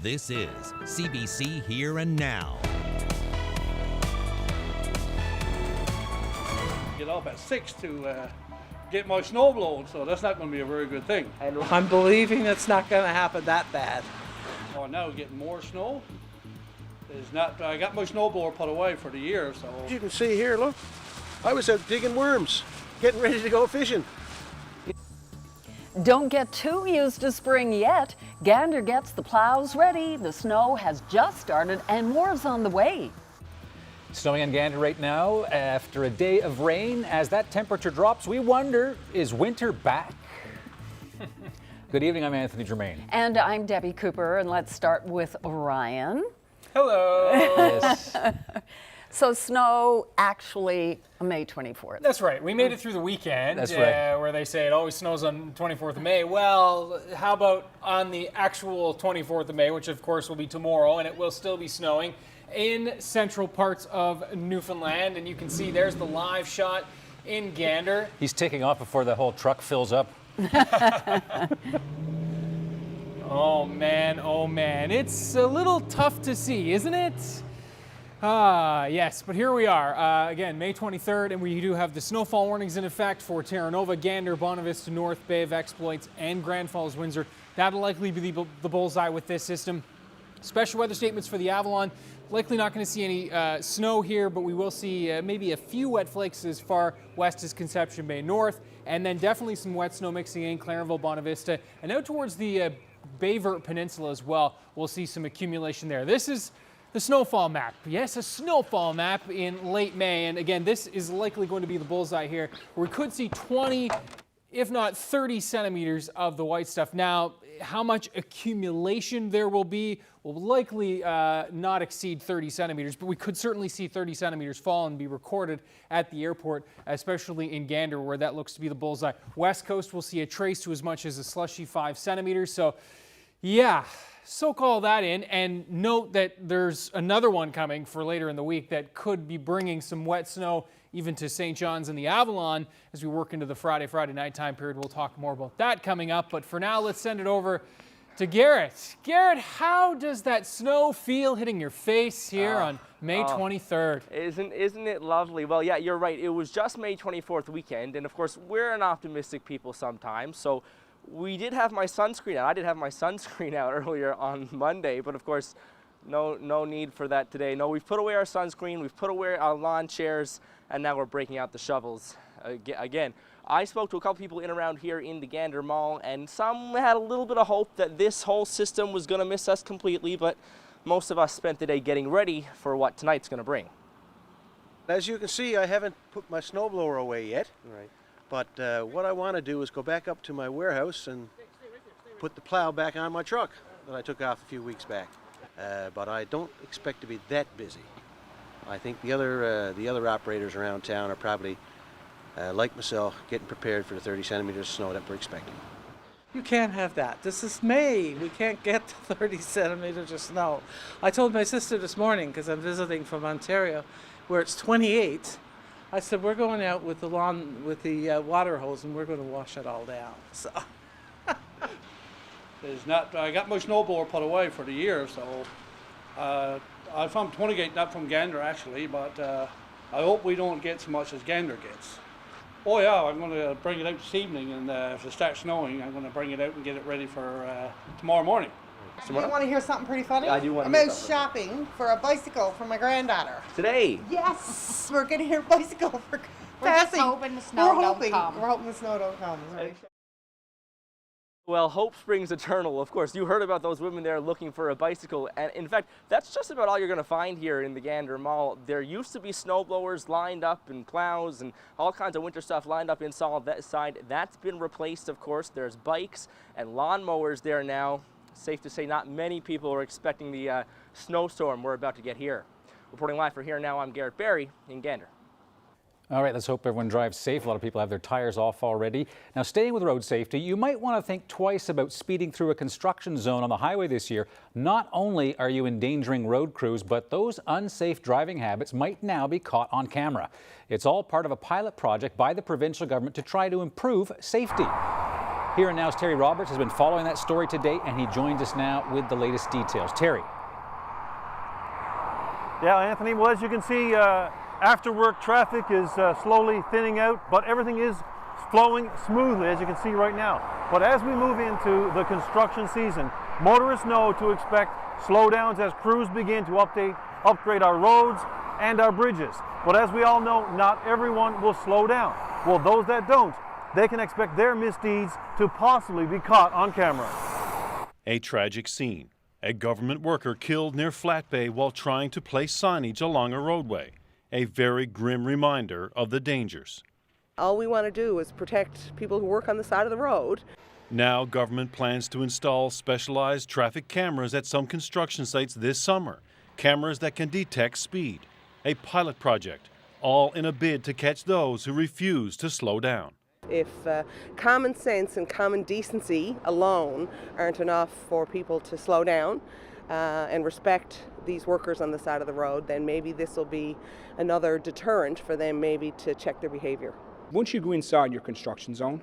This is CBC Here and Now. Get up at 6 to get my snow blown, so that's not going to be a very good thing. And I'm believing it's not going to happen that bad. Oh, now getting more snow is not. I got my snowblower put away for the year, so. As you can see here, look, I was out digging worms, getting ready to go fishing. Don't get too used to spring yet. Gander gets the plows ready. The snow has just started and more's on the way. Snowing on Gander right now after a day of rain. As that temperature drops, we wonder, is winter back? Good evening, I'm Anthony Germain. And I'm Debbie Cooper, and let's start with Ryan. Hello. Yes. So snow actually May 24th. That's right. We made it through the weekend. That's right. Where they say it always snows on 24th of May. Well, how about on the actual 24th of May, which of course will be tomorrow, and it will still be snowing in central parts of Newfoundland. And you can see there's the live shot in Gander. He's taking off before the whole truck fills up. Oh man. It's a little tough to see, isn't it? Yes, but here we are. Again, May 23rd, and we do have the snowfall warnings in effect for Terra Nova, Gander, Bonavista, North Bay of Exploits, and Grand Falls, Windsor. That'll likely be the bullseye with this system. Special weather statements for the Avalon. Likely not going to see any snow here, but we will see maybe a few wet flakes as far west as Conception Bay North, and then definitely some wet snow mixing in Clarenville, Bonavista, and out towards the Bayvert Peninsula as well. We'll see some accumulation there. This is the snowfall map. Yes, a snowfall map in late May. And again, this is likely going to be the bullseye here, where we could see 20, if not 30 centimeters of the white stuff. Now, how much accumulation there will be will likely not exceed 30 centimeters, but we could certainly see 30 centimeters fall and be recorded at the airport, especially in Gander, where that looks to be the bullseye. West Coast will see a trace to as much as a slushy 5 centimeters. So, yeah. Soak all that in, and note that there's another one coming for later in the week that could be bringing some wet snow even to St. John's and the Avalon as we work into the Friday night time period. We'll talk more about that coming up, but for now, let's send it over to Garrett. Garrett, how does that snow feel hitting your face here on May 23rd? Isn't it lovely? Well, yeah, you're right. It was just May 24th weekend, and of course, we're an optimistic people sometimes, so we did have my sunscreen out. I did have my sunscreen out earlier on Monday, but of course, no need for that today. No, we've put away our sunscreen, we've put away our lawn chairs, and now we're breaking out the shovels again. I spoke to a couple people in around here in the Gander Mall, and some had a little bit of hope that this whole system was going to miss us completely, but most of us spent the day getting ready for what tonight's going to bring. As you can see, I haven't put my snowblower away yet. Right. But what I want to do is go back up to my warehouse and put the plow back on my truck that I took off a few weeks back. But I don't expect to be that busy. I think the other operators around town are probably, like myself, getting prepared for the 30 centimeters of snow that we're expecting. You can't have that. This is May. We can't get to 30 centimeters of snow. I told my sister this morning, because I'm visiting from Ontario, where it's 28. I said, we're going out with the water hose, and we're going to wash it all down. So. It's not. I got my snowblower put away for the year, so I'm from 28, not from Gander actually, but I hope we don't get so much as Gander gets. Oh yeah, I'm going to bring it out this evening, and if it starts snowing, I'm going to bring it out and get it ready for tomorrow morning. Do you want to hear something pretty funny? I do want to I'm hear out something. shopping for a bicycle for my granddaughter. Today? Yes! We're getting her bicycle for We're just passing. hoping the snow We're don't hoping, come. We're hoping the snow don't come. Right? Well, hope springs eternal. Of course, you heard about those women there looking for a bicycle, and in fact, that's just about all you're going to find here in the Gander Mall. There used to be snowblowers lined up and plows and all kinds of winter stuff lined up inside that side. That's been replaced, of course. There's bikes and lawnmowers there now. Safe to say not many people are expecting the snowstorm we're about to get here. Reporting live for Here Now, I'm Garrett Barry in Gander. All right, let's hope everyone drives safe. A lot of people have their tires off already. Now, staying with road safety, you might want to think twice about speeding through a construction zone on the highway this year. Not only are you endangering road crews, but those unsafe driving habits might now be caught on camera. It's all part of a pilot project by the provincial government to try to improve safety. Here and Now's Terry Roberts has been following that story today, and he joins us now with the latest details. Terry. Yeah, Anthony, well, as you can see, after work traffic is slowly thinning out, but everything is flowing smoothly, as you can see right now. But as we move into the construction season, motorists know to expect slowdowns as crews begin to upgrade our roads and our bridges. But as we all know, not everyone will slow down. Well, those that don't, they can expect their misdeeds to possibly be caught on camera. A tragic scene. A government worker killed near Flat Bay while trying to place signage along a roadway. A very grim reminder of the dangers. All we want to do is protect people who work on the side of the road. Now government plans to install specialized traffic cameras at some construction sites this summer. Cameras that can detect speed. A pilot project, all in a bid to catch those who refuse to slow down. If common sense and common decency alone aren't enough for people to slow down and respect these workers on the side of the road, then maybe this will be another deterrent for them maybe to check their behavior. Once you go inside your construction zone,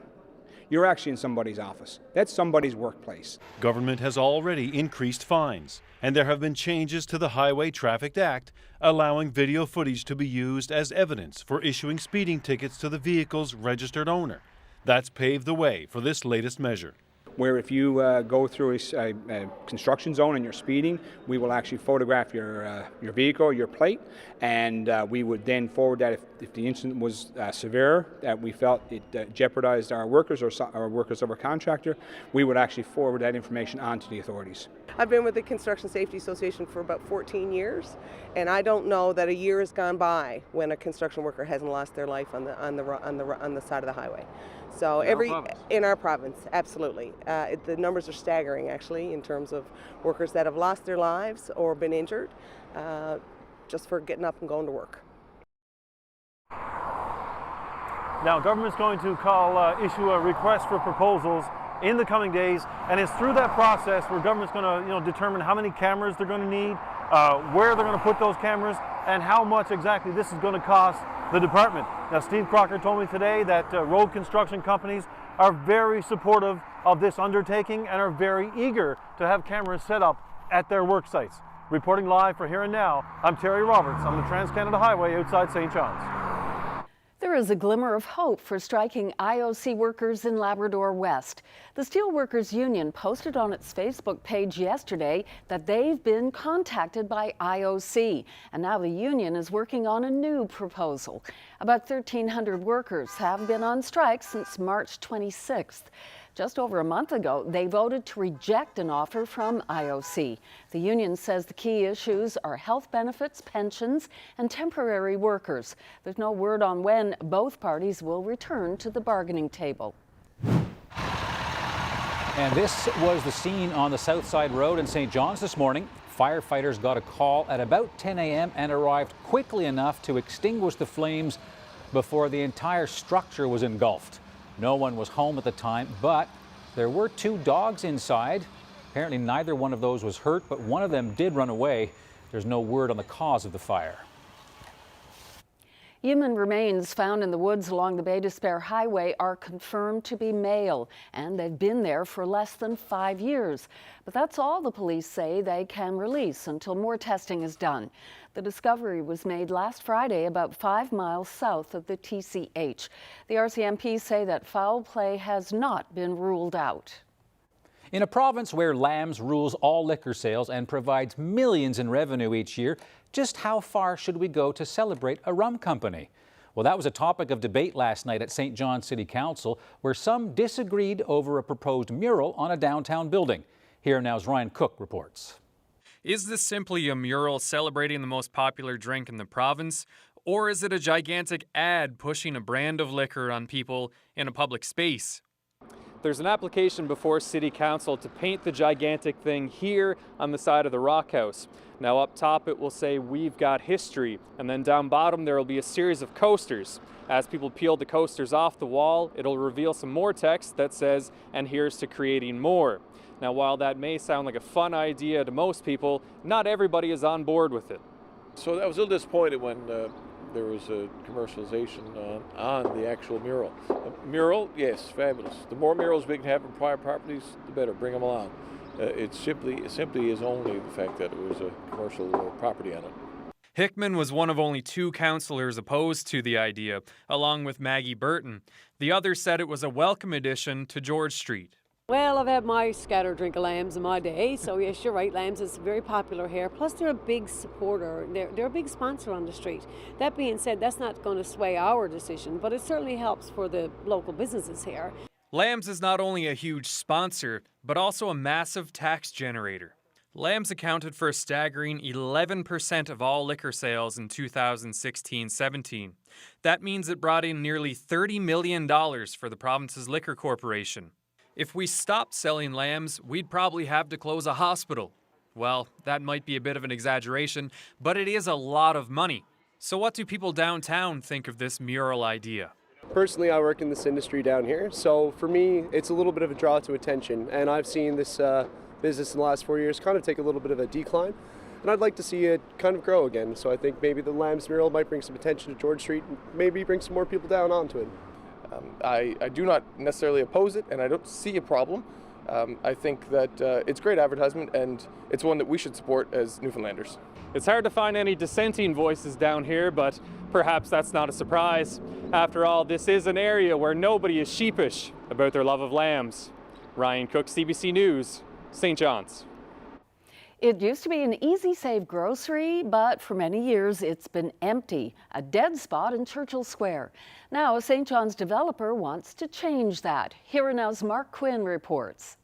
you're actually in somebody's office. That's somebody's workplace. Government has already increased fines, and there have been changes to the Highway Traffic Act, allowing video footage to be used as evidence for issuing speeding tickets to the vehicle's registered owner. That's paved the way for this latest measure. Where if you go through a construction zone and you're speeding, we will actually photograph your vehicle, your plate, and we would then forward that if the incident was severe, that we felt it jeopardized our workers or our workers of our contractor, we would actually forward that information on to the authorities. I've been with the Construction Safety Association for about 14 years, and I don't know that a year has gone by when a construction worker hasn't lost their life on the side of the highway. So in our province, absolutely. The numbers are staggering, actually, in terms of workers that have lost their lives or been injured just for getting up and going to work. Now, government's going to issue a request for proposals in the coming days, and it's through that process where government's going to determine how many cameras they're going to need, where they're going to put those cameras, and how much exactly this is going to cost the department. Now, Steve Crocker told me today that road construction companies are very supportive of this undertaking and are very eager to have cameras set up at their work sites. Reporting live for Here and Now, I'm Terry Roberts on the Trans-Canada Highway outside St. John's. There is a glimmer of hope for striking IOC workers in Labrador West. The Steelworkers Union posted on its Facebook page yesterday that they've been contacted by IOC, and now the union is working on a new proposal. About 1,300 workers have been on strike since March 26th. Just over a month ago, they voted to reject an offer from IOC. The union says the key issues are health benefits, pensions, and temporary workers. There's no word on when both parties will return to the bargaining table. And this was the scene on the South Side Road in St. John's this morning. Firefighters got a call at about 10 a.m. and arrived quickly enough to extinguish the flames before the entire structure was engulfed. No one was home at the time, but there were 2 dogs inside. Apparently neither one of those was hurt, but one of them did run away. There's no word on the cause of the fire. Human remains found in the woods along the Bay d'Espoir Highway are confirmed to be male, and they've been there for less than 5 years. But that's all the police say they can release until more testing is done. The discovery was made last Friday about 5 miles south of the TCH. The RCMP say that foul play has not been ruled out. In a province where Lambs rules all liquor sales and provides millions in revenue each year, just how far should we go to celebrate a rum company? Well, that was a topic of debate last night at St. John's City Council, where some disagreed over a proposed mural on a downtown building. Here Now's Ryan Cook reports. Is this simply a mural celebrating the most popular drink in the province, or is it a gigantic ad pushing a brand of liquor on people in a public space? There's an application before City Council to paint the gigantic thing here on the side of the Rock House. Now up top it will say "We've Got History," and then down bottom there will be a series of coasters. As people peel the coasters off the wall, it'll reveal some more text that says, "And here's to creating more." Now while that may sound like a fun idea to most people, not everybody is on board with it. So I was a little disappointed when the there was a commercialization on the actual mural. A mural, yes, fabulous. The more murals we can have on private properties, the better. Bring them along. It simply is only the fact that it was a commercial property on it. Hickman was one of only 2 councillors opposed to the idea, along with Maggie Burton. The others said it was a welcome addition to George Street. Well, I've had my scattered drink of lambs in my day, so yes, you're right, lambs is very popular here. Plus they're a big supporter, they're a big sponsor on the street. That being said, that's not going to sway our decision, but it certainly helps for the local businesses here. Lambs is not only a huge sponsor, but also a massive tax generator. Lambs accounted for a staggering 11% of all liquor sales in 2016-17. That means it brought in nearly $30 million for the province's liquor corporation. If we stopped selling lambs, we'd probably have to close a hospital. Well, that might be a bit of an exaggeration, but it is a lot of money. So what do people downtown think of this mural idea? Personally, I work in this industry down here, so for me, it's a little bit of a draw to attention, and I've seen this business in the last 4 years kind of take a little bit of a decline, and I'd like to see it kind of grow again. So I think maybe the Lambs mural might bring some attention to George Street and maybe bring some more people down onto it. I do not necessarily oppose it, and I don't see a problem. I think that it's great advertisement, and it's one that we should support as Newfoundlanders. It's hard to find any dissenting voices down here, but perhaps that's not a surprise. After all, this is an area where nobody is sheepish about their love of lambs. Ryan Cook, CBC News, St. John's. It used to be an easy save grocery, but for many years it's been empty, a dead spot in Churchill Square. Now a St. John's developer wants to change that. Here and Now's Mark Quinn reports.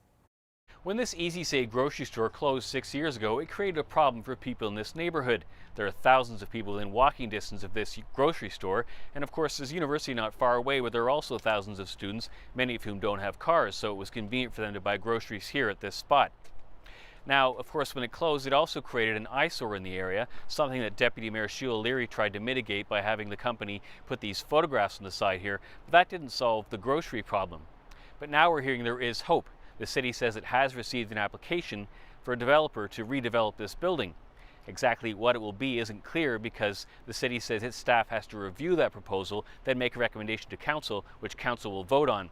When this Easy Save grocery store closed 6 years ago, it created a problem for people in this neighborhood. There are thousands of people within walking distance of this grocery store, and of course there's a university not far away where there are also thousands of students, many of whom don't have cars, so it was convenient for them to buy groceries here at this spot. Now, of course, when it closed, it also created an eyesore in the area, something that Deputy Mayor Sheila Leary tried to mitigate by having the company put these photographs on the side here, but that didn't solve the grocery problem. But now we're hearing there is hope. The city says it has received an application for a developer to redevelop this building. Exactly what it will be isn't clear because the city says its staff has to review that proposal, then make a recommendation to council, which council will vote on.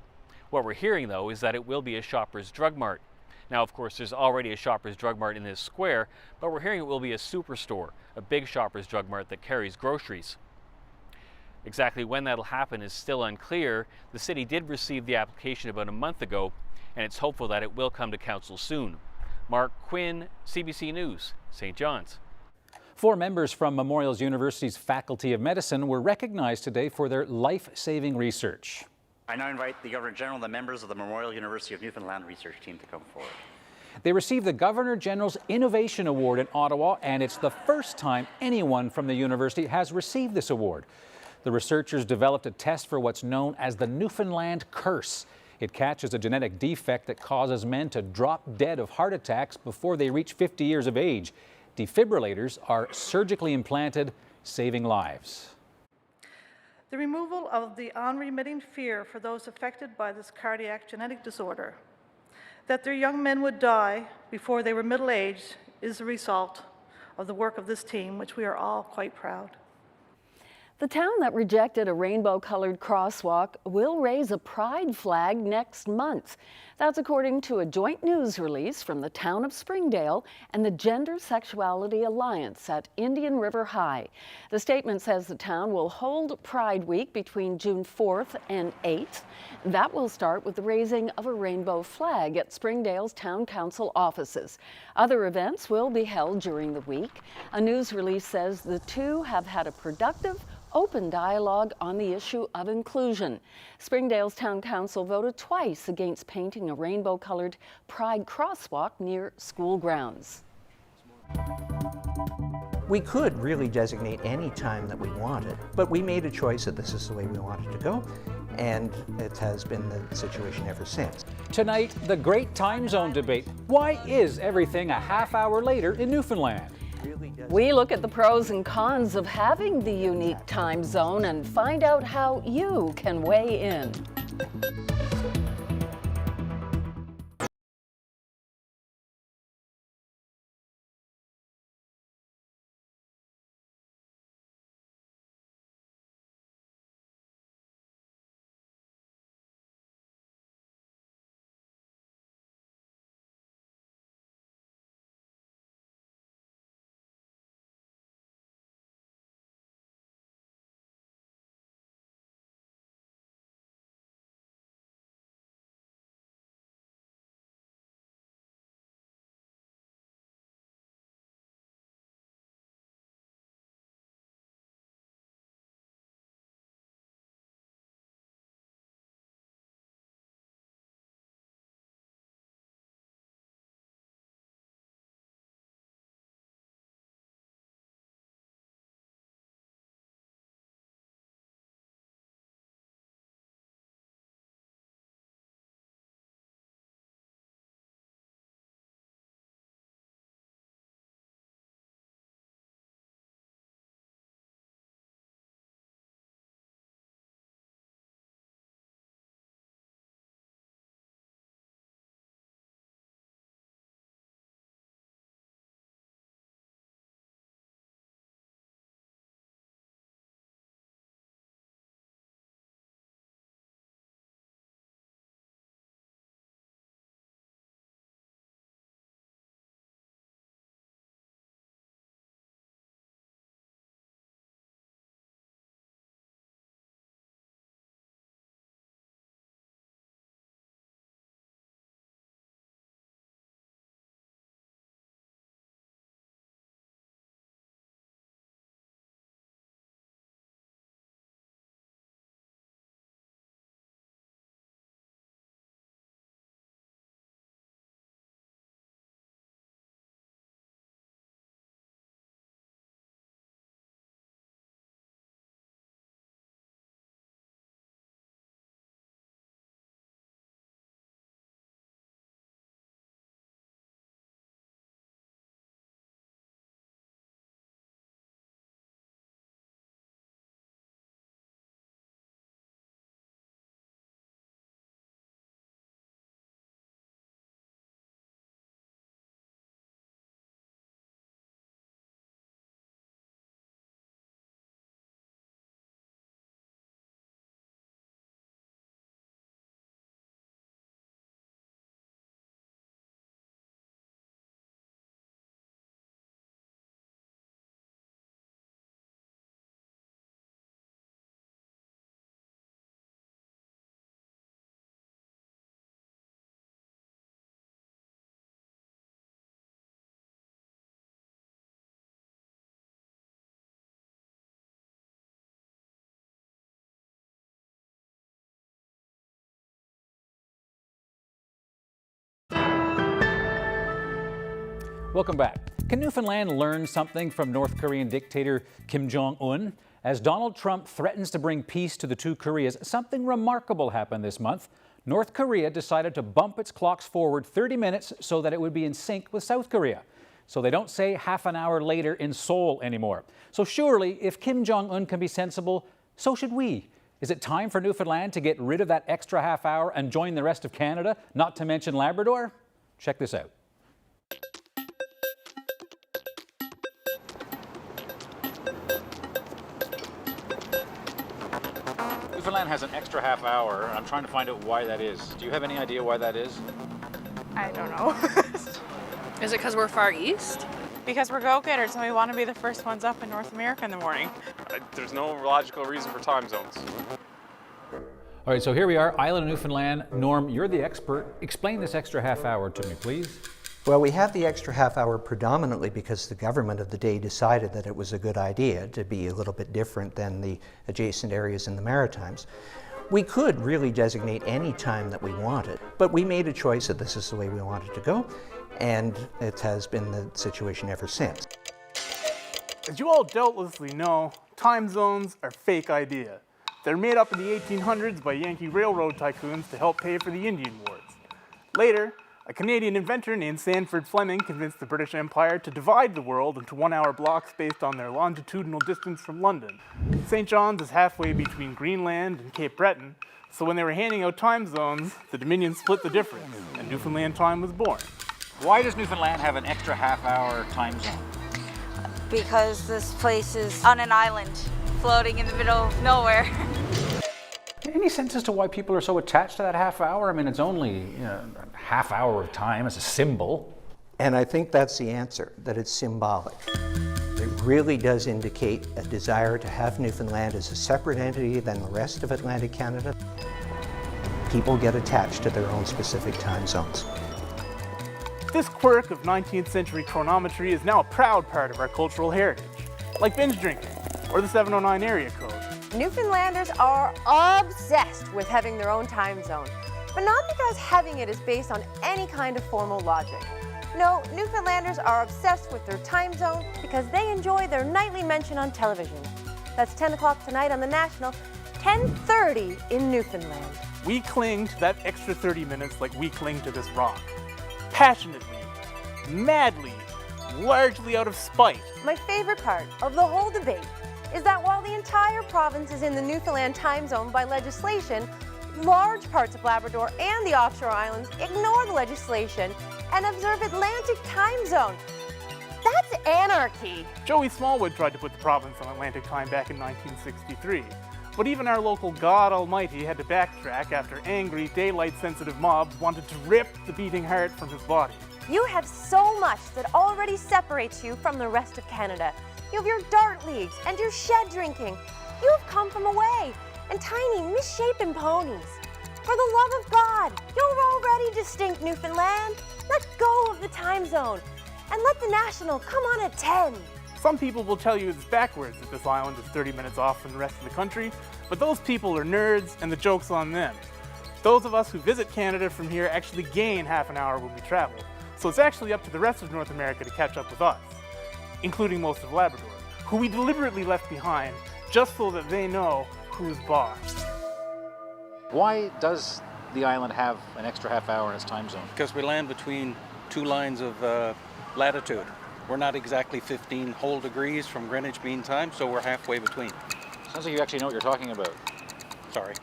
What we're hearing, though, is that it will be a Shoppers Drug Mart. Now, of course, there's already a Shoppers Drug Mart in this square, but we're hearing it will be a superstore, a big Shoppers Drug Mart that carries groceries. Exactly when that'll happen is still unclear. The city did receive the application about a month ago, and it's hopeful that it will come to council soon. Mark Quinn, CBC News, St. John's. 4 members from Memorial University's Faculty of Medicine were recognized today for their life-saving research. I now invite the Governor General and the members of the Memorial University of Newfoundland research team to come forward. They received the Governor General's Innovation Award in Ottawa, and it's the first time anyone from the university has received this award. The researchers developed a test for what's known as the Newfoundland curse. It catches a genetic defect that causes men to drop dead of heart attacks before they reach 50 years of age. Defibrillators are surgically implanted, saving lives. The removal of the unremitting fear for those affected by this cardiac genetic disorder, that their young men would die before they were middle-aged, is the result of the work of this team, which we are all quite proud. The town that rejected a rainbow-colored crosswalk will raise a pride flag next month. That's according to a joint news release from the town of Springdale and the Gender Sexuality Alliance at Indian River High. The statement says the town will hold Pride Week between June 4th and 8th. That will start with the raising of a rainbow flag at Springdale's town council offices. Other events will be held during the week. A news release says the two have had a productive, open dialogue on the issue of inclusion. Springdale's town council voted twice against painting a rainbow-colored pride crosswalk near school grounds. We could really designate any time that we wanted, but we made a choice that this is the way we wanted to go, and it has been the situation ever since. Tonight, the great time zone debate. Why is everything a half hour later in Newfoundland? We look at the pros and cons of having the unique time zone and find out how you can weigh in. Welcome back. Can Newfoundland learn something from North Korean dictator Kim Jong-un? As Donald Trump threatens to bring peace to the two Koreas, something remarkable happened this month. North Korea decided to bump its clocks forward 30 minutes so that it would be in sync with South Korea. So they don't say half an hour later in Seoul anymore. So surely, if Kim Jong-un can be sensible, so should we. Is it time for Newfoundland to get rid of that extra half hour and join the rest of Canada, not to mention Labrador? Check this out. Newfoundland has an extra half hour, and I'm trying to find out why that is. Do you have any idea why that is? I don't know. Is it because we're far east? Because we're go-getters and we want to be the first ones up in North America in the morning. There's no logical reason for time zones. All right, so here we are, Island of Newfoundland. Norm, you're the expert. Explain this extra half hour to me, please. Well, we have the extra half hour predominantly because the government of the day decided that it was a good idea to be a little bit different than the adjacent areas in the Maritimes. We could really designate any time that we wanted, but we made a choice that this is the way we wanted to go, and it has been the situation ever since. As you all doubtlessly know, time zones are a fake idea. They're made up in the 1800s by Yankee railroad tycoons to help pay for the Indian Wars. Later, a Canadian inventor named Sanford Fleming convinced the British Empire to divide the world into 1 hour blocks based on their longitudinal distance from London. St. John's is halfway between Greenland and Cape Breton, so when they were handing out time zones, the Dominion split the difference, and Newfoundland time was born. Why does Newfoundland have an extra half hour time zone? Because this place is on an island, floating in the middle of nowhere. Any sense as to why people are so attached to that half hour? I mean, it's only a half hour of time as a symbol. And I think that's the answer, that it's symbolic. It really does indicate a desire to have Newfoundland as a separate entity than the rest of Atlantic Canada. People get attached to their own specific time zones. This quirk of 19th century chronometry is now a proud part of our cultural heritage, like binge drinking or the 709 area code. Newfoundlanders are obsessed with having their own time zone, but not because having it is based on any kind of formal logic. No, Newfoundlanders are obsessed with their time zone because they enjoy their nightly mention on television. That's 10 o'clock tonight on the National, 10:30 in Newfoundland. We cling to that extra 30 minutes like we cling to this rock. Passionately, madly, largely out of spite. My favorite part of the whole debate is that while the entire province is in the Newfoundland time zone by legislation, large parts of Labrador and the offshore islands ignore the legislation and observe Atlantic time zone. That's anarchy. Joey Smallwood tried to put the province on Atlantic time back in 1963. But even our local God Almighty had to backtrack after angry, daylight-sensitive mobs wanted to rip the beating heart from his body. You have so much that already separates you from the rest of Canada. You have your dart leagues and your shed drinking. You have come from away, and tiny, misshapen ponies. For the love of God, you're already distinct, Newfoundland. Let go of the time zone, and let the National come on at 10. Some people will tell you it's backwards that this island is 30 minutes off from the rest of the country, but those people are nerds, and the joke's on them. Those of us who visit Canada from here actually gain half an hour when we travel, so it's actually up to the rest of North America to catch up with us, including most of Labrador, who we deliberately left behind just so that they know who's boss. Why does the island have an extra half hour in its time zone? Because we land between two lines of latitude. We're not exactly 15 whole degrees from Greenwich Mean Time, so we're halfway between. Sounds like you actually know what you're talking about. Sorry.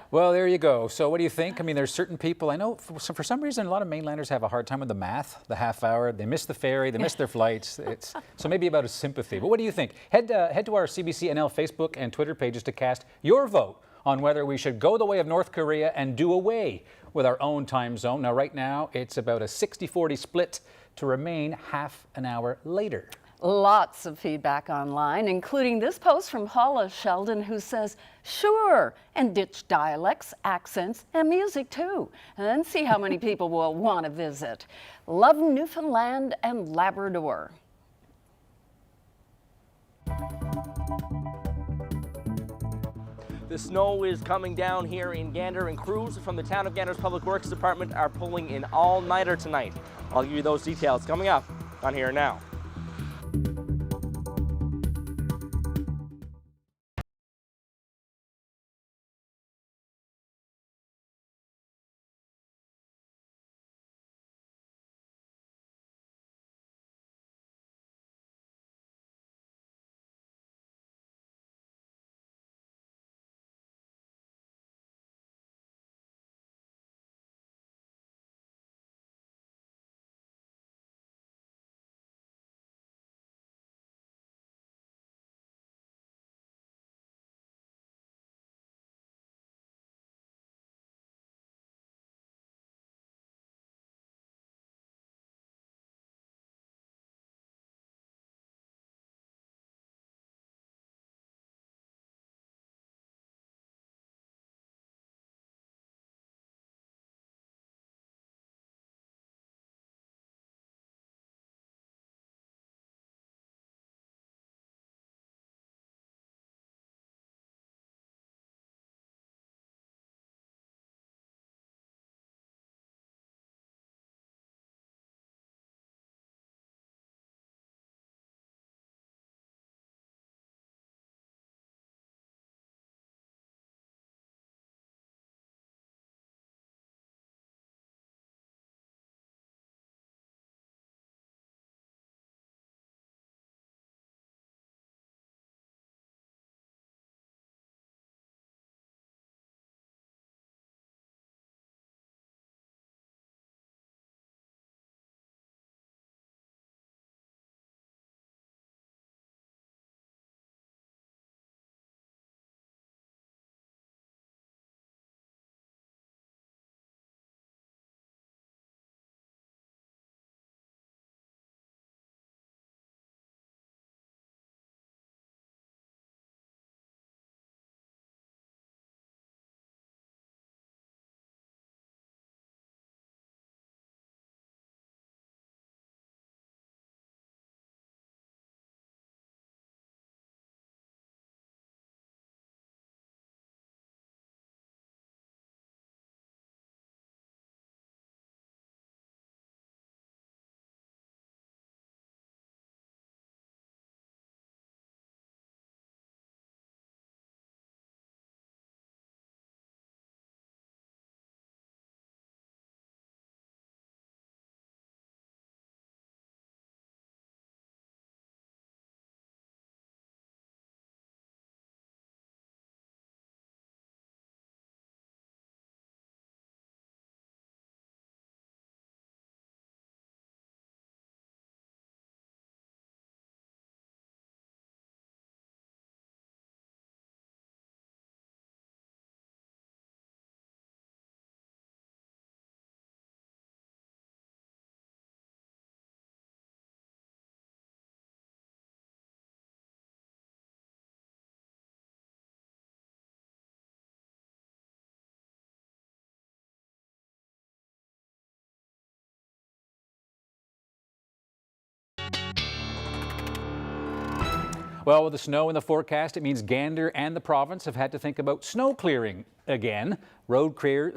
Well, there you go. So what do you think? I mean, there's certain people, I know for some reason a lot of mainlanders have a hard time with the math, the half hour. They miss the ferry, they miss their flights. So maybe about a sympathy. But what do you think? Head to our CBC NL Facebook and Twitter pages to cast your vote on whether we should go the way of North Korea and do away with our own time zone. Now, right now, it's about a 60-40 split to remain half an hour later. Lots of feedback online, including this post from Paula Sheldon, who says, sure, and ditch dialects, accents, and music too, and see how many people will want to visit. Love Newfoundland and Labrador. The snow is coming down here in Gander, and crews from the Town of Gander's Public Works Department are pulling an all-nighter tonight. I'll give you those details coming up on Here and Now. Well, with the snow in the forecast, it means Gander and the province have had to think about snow clearing again. Road crews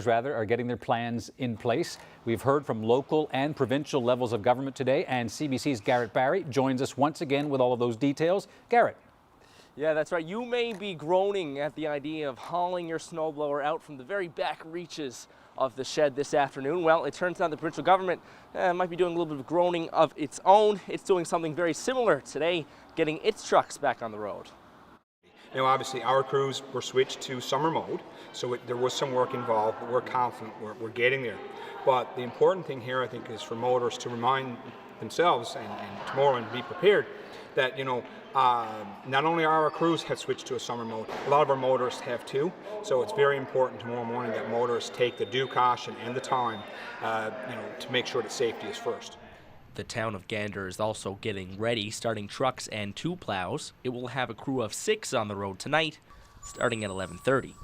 are getting their plans in place. We've heard from local and provincial levels of government today, and CBC's Garrett Barry joins us once again with all of those details. Garrett. Yeah, that's right. You may be groaning at the idea of hauling your snowblower out from the very back reaches of the shed this afternoon. Well, it turns out the provincial government might be doing a little bit of groaning of its own. It's doing something very similar today, getting its trucks back on the road. Now, obviously, our crews were switched to summer mode, so there was some work involved, but we're confident we're getting there. But the important thing here, I think, is for motorists to remind themselves and tomorrow and be prepared that, not only our crews have switched to a summer mode, a lot of our motorists have too. So it's very important tomorrow morning that motorists take the due caution and the time, to make sure that safety is first. The town of Gander is also getting ready, starting trucks and 2 plows. It will have a crew of 6 on the road tonight, starting at 11:30.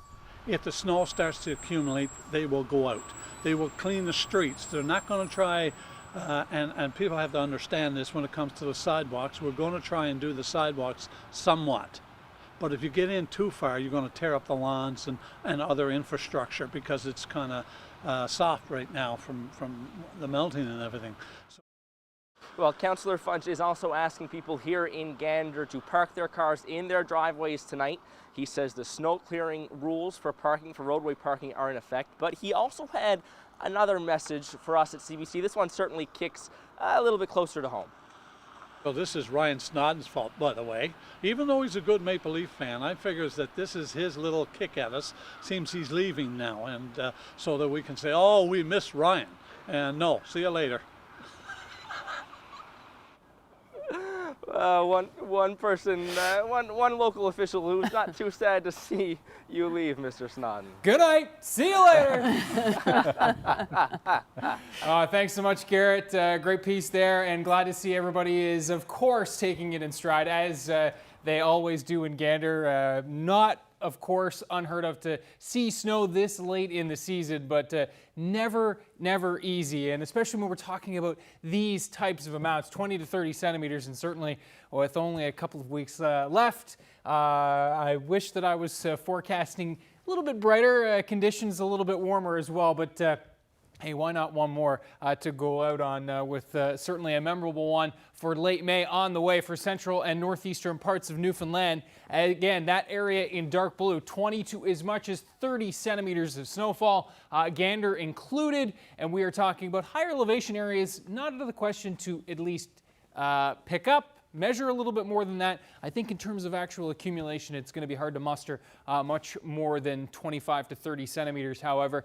If the snow starts to accumulate, they will go out. They will clean the streets. They're not going to try, and people have to understand this when it comes to the sidewalks. We're going to try and do the sidewalks somewhat, But if you get in too far, you're going to tear up the lawns and other infrastructure because it's kind of soft right now from the melting and everything. Well, Councillor Fudge is also asking people here in Gander to park their cars in their driveways tonight. He says the snow clearing rules for parking, for roadway parking, are in effect. But he also had another message for us at CBC. This one certainly kicks a little bit closer to home. Well, this is Ryan Snoddon's fault, by the way. Even though he's a good Maple Leaf fan, I figures that this is his little kick at us. Seems he's leaving now, and so that we can say, oh, we miss Ryan. And no, see you later. One person, one local official who's not too sad to see you leave, Mr. Snoddon. Good night. See you later. Thanks so much, Garrett. Great piece there, and glad to see everybody is, of course, taking it in stride, as they always do in Gander. Not, of course, unheard of to see snow this late in the season, but never easy, and especially when we're talking about these types of amounts, 20 to 30 centimeters, and certainly with only a couple of weeks left. I wish that I was forecasting a little bit brighter conditions, a little bit warmer as well, but hey, why not one more to go out on with certainly a memorable one for late May on the way for central and northeastern parts of Newfoundland. Again, that area in dark blue, 20 to as much as 30 centimeters of snowfall, Gander included, and we are talking about higher elevation areas, not out of the question to at least pick up, measure a little bit more than that. I think in terms of actual accumulation, it's going to be hard to muster much more than 25 to 30 centimeters, however,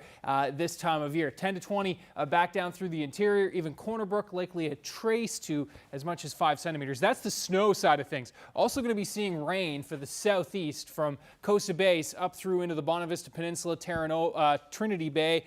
this time of year. 10 to 20 back down through the interior, even Corner Brook likely a trace to as much as 5 centimeters. That's the snow side of things. Also going to be seeing rain for the southeast from Costa Base up through into the Bonavista Peninsula, Trinity Bay,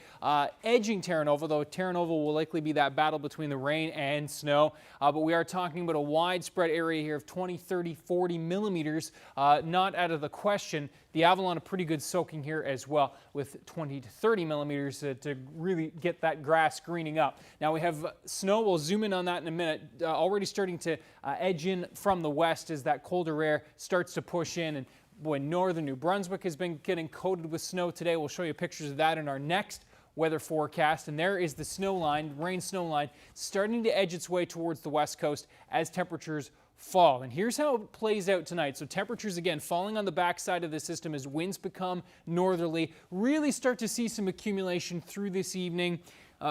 edging Terra Nova, though Terra Nova will likely be that battle between the rain and snow. But we are talking about a widespread area here of 20, 30, 40 millimeters, not out of the question. The Avalon a pretty good soaking here as well with 20 to 30 millimeters to really get that grass greening up. Now we have snow, we'll zoom in on that in a minute, already starting to edge in from the west as that colder air starts to push in, and boy, northern New Brunswick has been getting coated with snow today. We'll show you pictures of that in our next weather forecast, and there is the snow line, rain snow line, starting to edge its way towards the west coast as temperatures fall. And here's how it plays out tonight. So temperatures again falling on the backside of the system as winds become northerly. Really start to see some accumulation through this evening,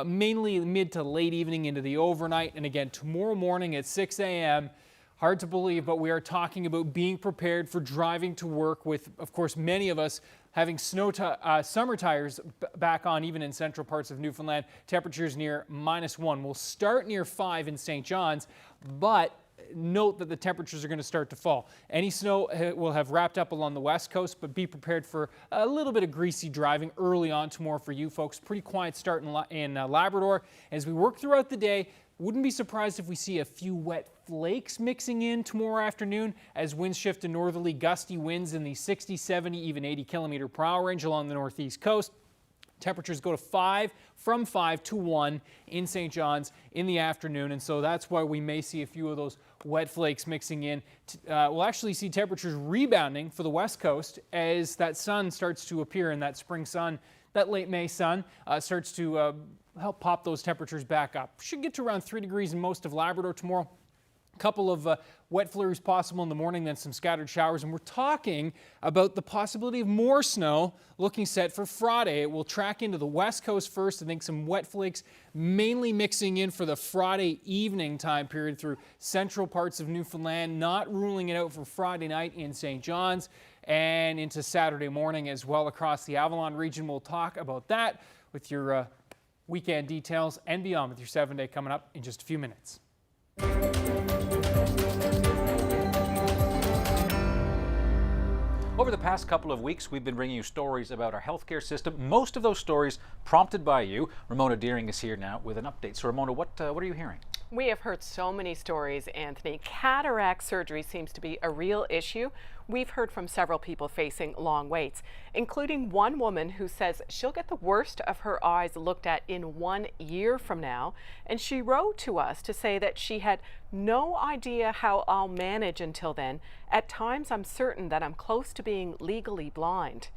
mainly mid to late evening into the overnight. And again, tomorrow morning at 6 a.m., hard to believe, but we are talking about being prepared for driving to work with, of course, many of us having summer tires back on, even in central parts of Newfoundland. Temperatures near -1. We'll start near 5 in St. John's, but note that the temperatures are going to start to fall. Any snow will have wrapped up along the west coast, but be prepared for a little bit of greasy driving early on tomorrow for you folks. Pretty quiet start in Labrador. As we work throughout the day, wouldn't be surprised if we see a few wet flakes mixing in tomorrow afternoon as winds shift to northerly gusty winds in the 60, 70, even 80 kilometer per hour range along the northeast coast. Temperatures go to 5, from 5 to 1 in St. John's in the afternoon, and so that's why we may see a few of those wet flakes mixing in. We'll actually see temperatures rebounding for the west coast as that sun starts to appear, and that spring sun, that late May sun, starts to help pop those temperatures back up. Should get to around 3 degrees in most of Labrador tomorrow. A couple of wet flurries possible in the morning, then some scattered showers, and we're talking about the possibility of more snow looking set for Friday. It will track into the west coast first. I think some wet flakes mainly mixing in for the Friday evening time period through central parts of Newfoundland, not ruling it out for Friday night in St. John's and into Saturday morning as well across the Avalon region. We'll talk about that with your weekend details and beyond with your 7-day coming up in just a few minutes. Over the past couple of weeks, we've been bringing you stories about our healthcare system. Most of those stories prompted by you. Ramona Deering is here now with an update. So Ramona, what are you hearing? We have heard so many stories, Anthony. Cataract surgery seems to be a real issue. We've heard from several people facing long waits, including one woman who says she'll get the worst of her eyes looked at in 1 year from now. And she wrote to us to say that she had no idea how I'll manage until then. At times, I'm certain that I'm close to being legally blind.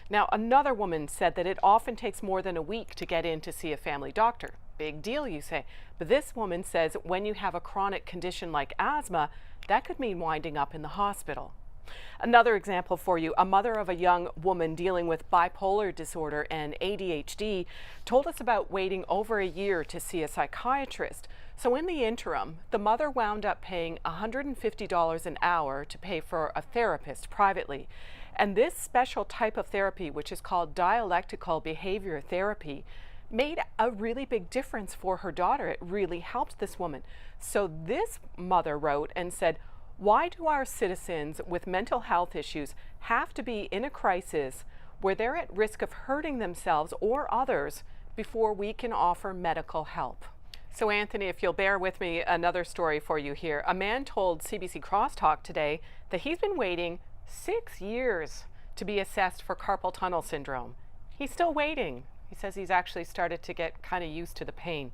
Now, another woman said that it often takes more than a week to get in to see a family doctor. Big deal, you say. But this woman says when you have a chronic condition like asthma, that could mean winding up in the hospital. Another example for you, a mother of a young woman dealing with bipolar disorder and ADHD told us about waiting over a year to see a psychiatrist. So in the interim, the mother wound up paying $150 an hour to pay for a therapist privately. And this special type of therapy, which is called dialectical behavior therapy, made a really big difference for her daughter. It really helped this woman. So this mother wrote and said, why do our citizens with mental health issues have to be in a crisis where they're at risk of hurting themselves or others before we can offer medical help? So Anthony, if you'll bear with me, another story for you here. A man told CBC Crosstalk today that he's been waiting 6 years to be assessed for carpal tunnel syndrome. He's still waiting. He says he's actually started to get kind of used to the pain.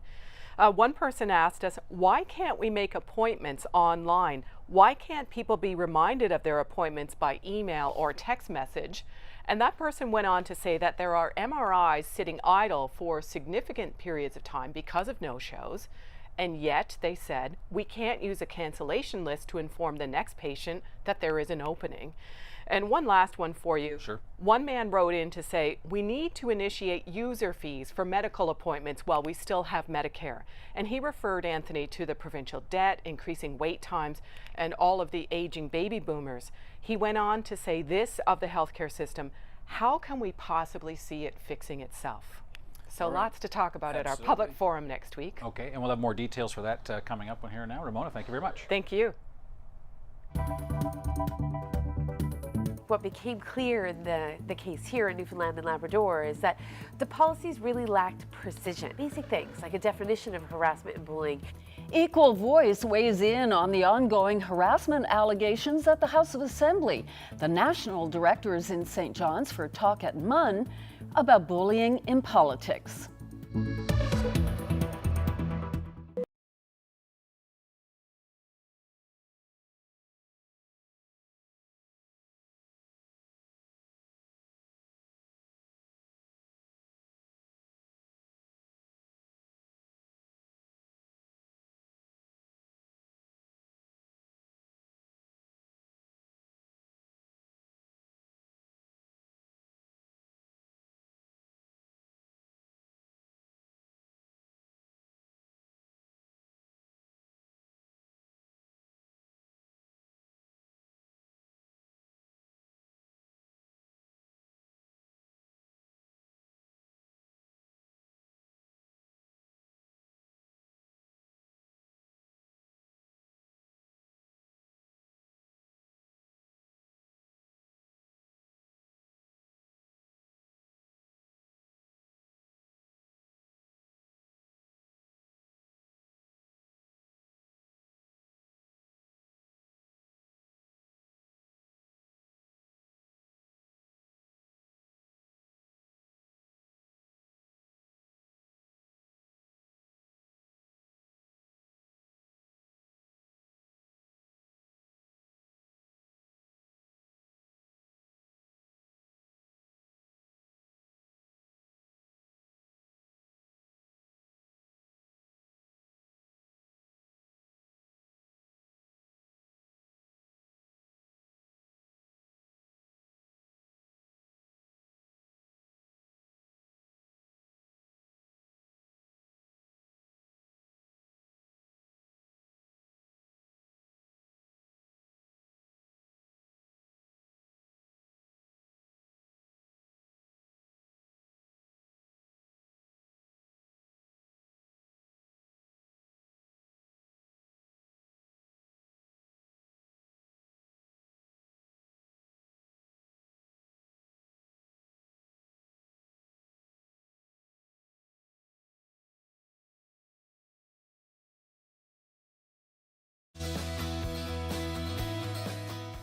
One person asked us, why can't we make appointments online? Why can't people be reminded of their appointments by email or text message? And that person went on to say that there are MRIs sitting idle for significant periods of time because of no-shows. And yet, they said, we can't use a cancellation list to inform the next patient that there is an opening. And one last one for you. Sure. One man wrote in to say, we need to initiate user fees for medical appointments while we still have Medicare. And he referred, Anthony, to the provincial debt, increasing wait times, and all of the aging baby boomers. He went on to say this of the healthcare system, how can we possibly see it fixing itself? So lots to talk about at our public forum next week. Okay, and we'll have more details for that coming up on Here and Now. Ramona, thank you very much. Thank you. What became clear in the case here in Newfoundland and Labrador is that the policies really lacked precision. Basic things like a definition of harassment and bullying. Equal Voice weighs in on the ongoing harassment allegations at the House of Assembly. The national director is in St. John's for a talk at MUN about bullying in politics.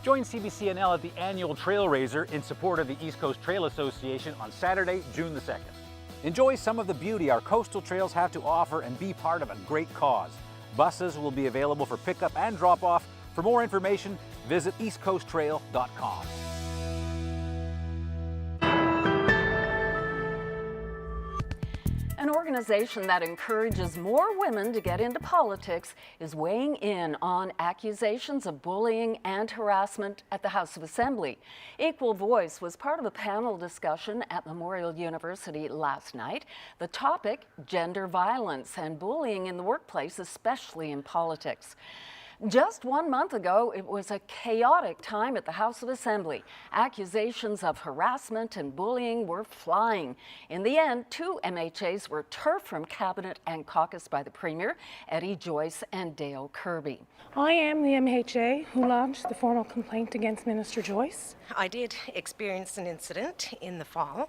Join CBC NL at the annual Trail Raiser in support of the East Coast Trail Association on Saturday, June the 2nd. Enjoy some of the beauty our coastal trails have to offer and be part of a great cause. Buses will be available for pickup and drop-off. For more information, visit eastcoasttrail.com. An organization that encourages more women to get into politics is weighing in on accusations of bullying and harassment at the House of Assembly. Equal Voice was part of a panel discussion at Memorial University last night. The topic, gender violence and bullying in the workplace, especially in politics. Just 1 month ago, it was a chaotic time at the House of Assembly. Accusations of harassment and bullying were flying. In the end, 2 MHAs were turfed from cabinet and caucused by the Premier, Eddie Joyce and Dale Kirby. I am the MHA who launched the formal complaint against Minister Joyce. I did experience an incident in the fall.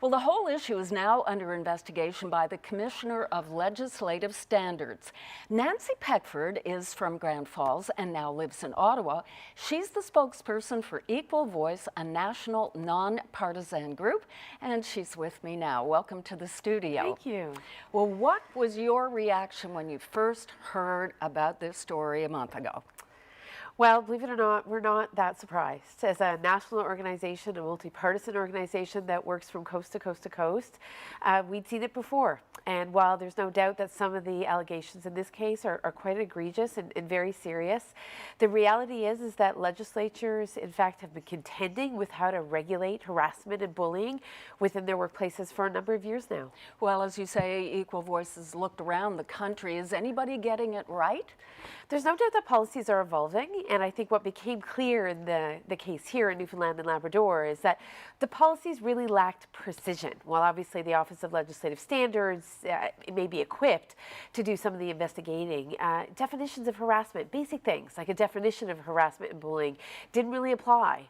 Well, the whole issue is now under investigation by the Commissioner of Legislative Standards. Nancy Peckford is from Grand Falls and now lives in Ottawa. She's the spokesperson for Equal Voice, a national non-partisan group, and she's with me now. Welcome to the studio. Thank you. Well, what was your reaction when you first heard about this story a month ago? Well, believe it or not, we're not that surprised. As a national organization, a multi-partisan organization that works from coast to coast to coast, we'd seen it before. And while there's no doubt that some of the allegations in this case are quite egregious and very serious, the reality is that legislatures, in fact, have been contending with how to regulate harassment and bullying within their workplaces for a number of years now. Well, as you say, Equal Voices looked around the country. Is anybody getting it right? There's no doubt that policies are evolving, and I think what became clear in the case here in Newfoundland and Labrador is that the policies really lacked precision. While obviously the Office of Legislative Standards may be equipped to do some of the investigating, definitions of harassment, basic things like a definition of harassment and bullying, didn't really apply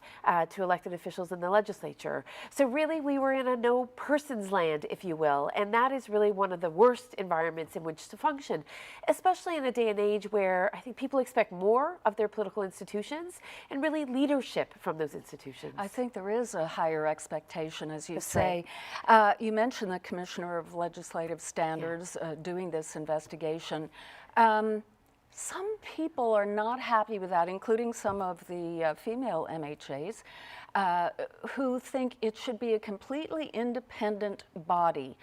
to elected officials in the legislature. So really we were in a no person's land, if you will, and that is really one of the worst environments in which to function, especially in a day and age where I think people expect more of their political institutions and really leadership from those institutions. I think there is a higher expectation, as you That's say. You mentioned the Commissioner of Legislative Standards doing this investigation. Some people are not happy with that, including some of the female MHAs, who think it should be a completely independent body.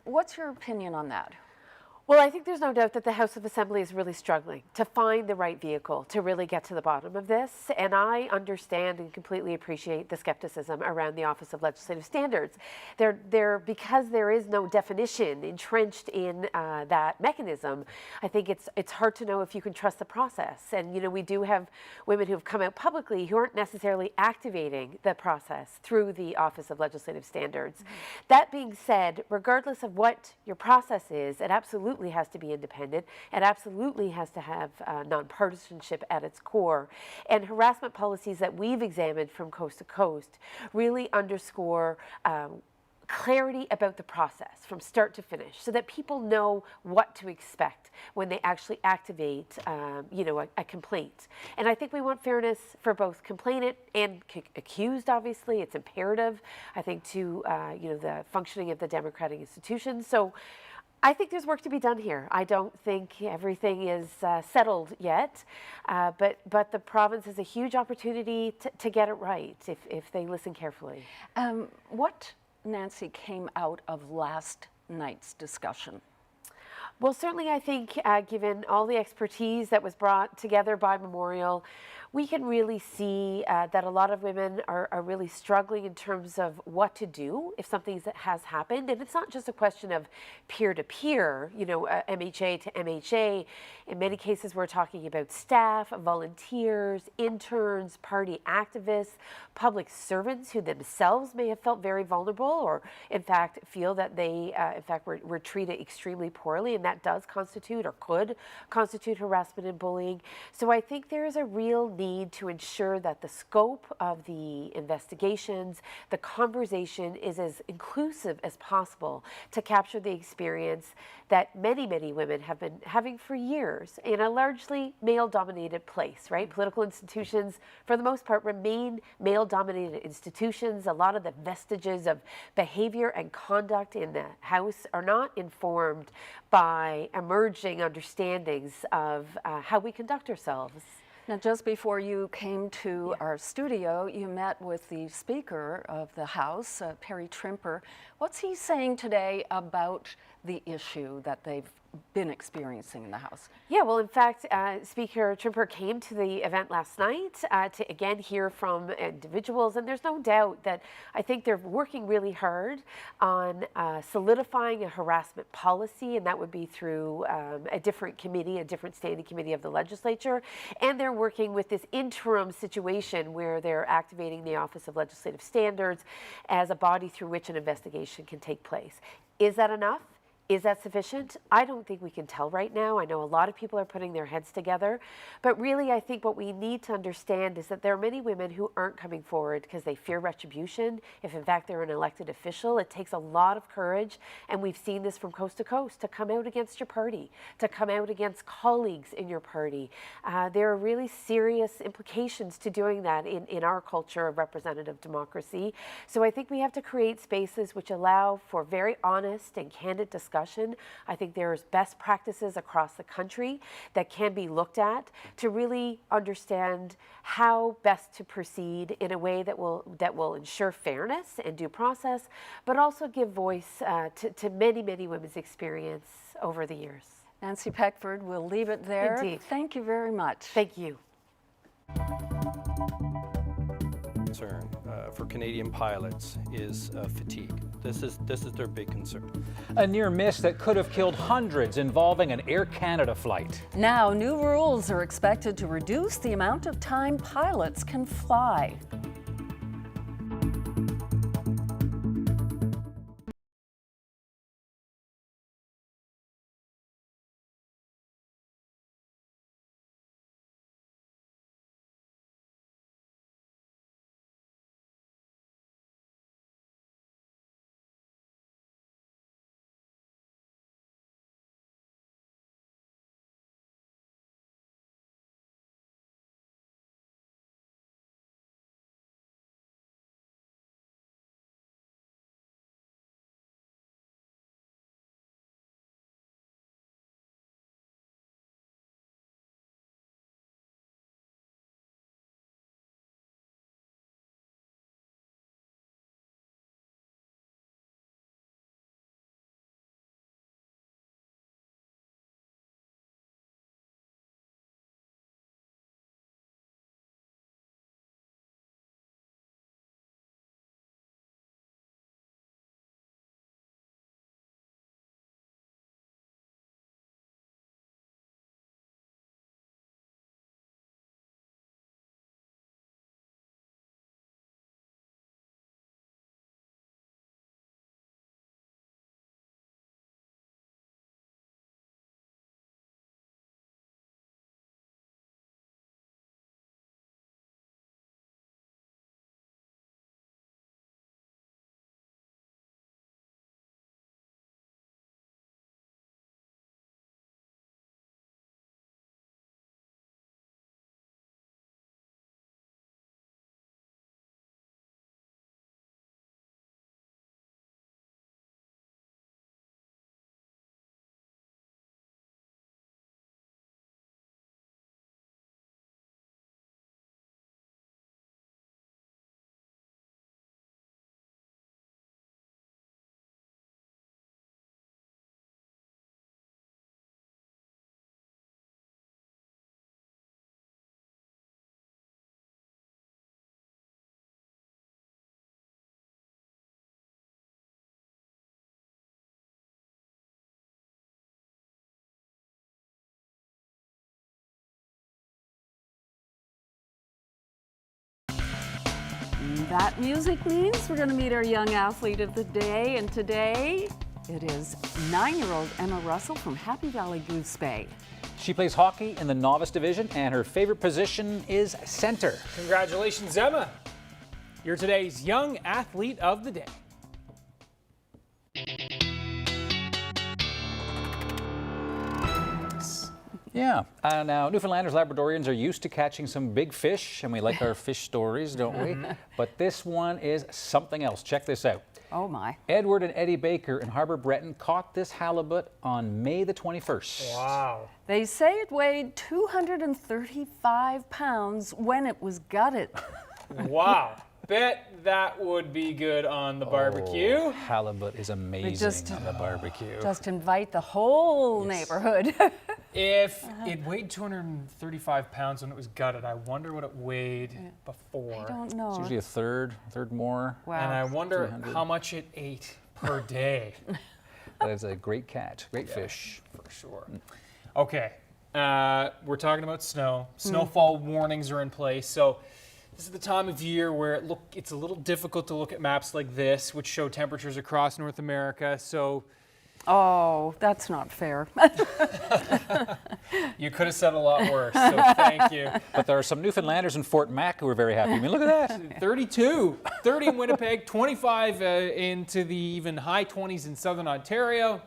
What's your opinion on that? Well, I think there's no doubt that the House of Assembly is really struggling to find the right vehicle to really get to the bottom of this. And I understand and completely appreciate the skepticism around the Office of Legislative Standards. Because there is no definition entrenched in that mechanism, I think it's hard to know if you can trust the process. And, you know, we do have women who have come out publicly who aren't necessarily activating the process through the Office of Legislative Standards. Mm-hmm. That being said, regardless of what your process is, it absolutely has to be independent. It absolutely has to have nonpartisanship at its core. And harassment policies that we've examined from coast to coast really underscore clarity about the process from start to finish so that people know what to expect when they actually activate a complaint. And I think we want fairness for both complainant and accused, obviously. It's imperative, I think, to the functioning of the democratic institutions. So I think there's work to be done here. I don't think everything is settled yet, but the province has a huge opportunity to get it right if they listen carefully. What, Nancy, came out of last night's discussion? Well, certainly I think given all the expertise that was brought together by Memorial, we can really see that a lot of women are really struggling in terms of what to do if something has happened. And it's not just a question of peer-to-peer, MHA to MHA. In many cases, we're talking about staff, volunteers, interns, party activists, public servants who themselves may have felt very vulnerable or, in fact, feel that they, were treated extremely poorly, and that does constitute or could constitute harassment and bullying. So I think there is a real need to ensure that the scope of the investigations, the conversation is as inclusive as possible to capture the experience that many, many women have been having for years in a largely male-dominated place, right? Political institutions, for the most part, remain male-dominated institutions. A lot of the vestiges of behavior and conduct in the House are not informed by emerging understandings of how we conduct ourselves. Now, just before you came to our studio, you met with the Speaker of the House, Perry Trimper. What's he saying today about the issue that they've been experiencing in the House? Yeah, well, in fact, Speaker Trimper came to the event last night to again hear from individuals, and there's no doubt that I think they're working really hard on solidifying a harassment policy, and that would be through a different committee, a different standing committee of the legislature, and they're working with this interim situation where they're activating the Office of Legislative Standards as a body through which an investigation can take place. Is that enough? Is that sufficient? I don't think we can tell right now. I know a lot of people are putting their heads together, but really I think what we need to understand is that there are many women who aren't coming forward because they fear retribution. If in fact they're an elected official, it takes a lot of courage, and we've seen this from coast to coast, to come out against your party, to come out against colleagues in your party. There are really serious implications to doing that in our culture of representative democracy. So I think we have to create spaces which allow for very honest and candid discussion. I think there's best practices across the country that can be looked at to really understand how best to proceed in a way that will ensure fairness and due process, but also give voice to many, many women's experience over the years. Nancy Peckford, we'll leave it there. Indeed. Thank you very much. Thank you. Concern for Canadian pilots is fatigue. This is their big concern. A near miss that could have killed hundreds involving an Air Canada flight. Now, new rules are expected to reduce the amount of time pilots can fly. That music means we're going to meet our young athlete of the day, and today It is 9-year-old Emma Russell from Happy Valley Goose Bay. She plays hockey in the novice division, and her favorite position is center. Congratulations, Emma. You're today's Young Athlete of the Day. Yeah. Now, Newfoundlanders, Labradorians are used to catching some big fish, and we like our fish stories, don't we? But this one is something else. Check this out. Oh, my. Edward and Eddie Baker in Harbour Breton caught this halibut on May the 21st. Wow. They say it weighed 235 pounds when it was gutted. Wow. Bet that would be good on the barbecue. Oh, halibut is amazing on the barbecue. Just invite the whole neighborhood. If it weighed 235 pounds when it was gutted, I wonder what it weighed before. I don't know. It's usually a third more. Wow. And I wonder how much it ate per day. That is a great catch, great fish. For sure. Okay, we're talking about snow. Snowfall warnings are in place. So this is the time of year where it's a little difficult to look at maps like this, which show temperatures across North America. So, oh, that's not fair. You could have said a lot worse, so thank you. But there are some Newfoundlanders in Fort Mac who are very happy. I mean, look at that. 32, 30 in Winnipeg, 25 into the even high 20s in Southern Ontario.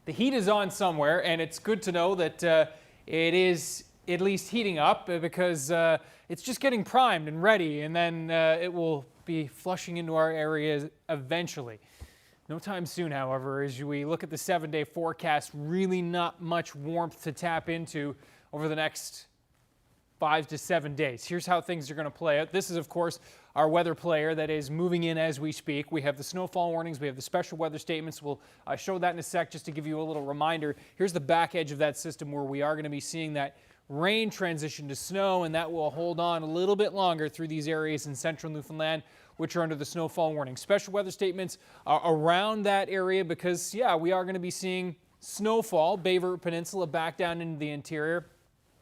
The heat is on somewhere, and it's good to know that it is at least heating up because it's just getting primed and ready, and then it will be flushing into our areas eventually. No time soon, however, as we look at the 7-day forecast, really not much warmth to tap into over the next 5 to 7 days. Here's how things are going to play out. This is, of course, our weather player that is moving in as we speak. We have the snowfall warnings. We have the special weather statements. We'll show that in a sec just to give you a little reminder. Here's the back edge of that system where we are going to be seeing that rain transition to snow, and that will hold on a little bit longer through these areas in central Newfoundland, which are under the snowfall warning. Special weather statements around that area because, yeah, we are going to be seeing snowfall, Bay River Peninsula back down into the interior.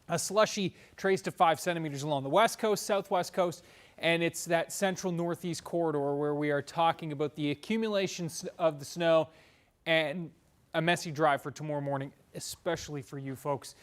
A slushy trace to 5 centimeters along the west coast, southwest coast, and it's that central northeast corridor where we are talking about the accumulation of the snow and a messy drive for tomorrow morning, especially for you folks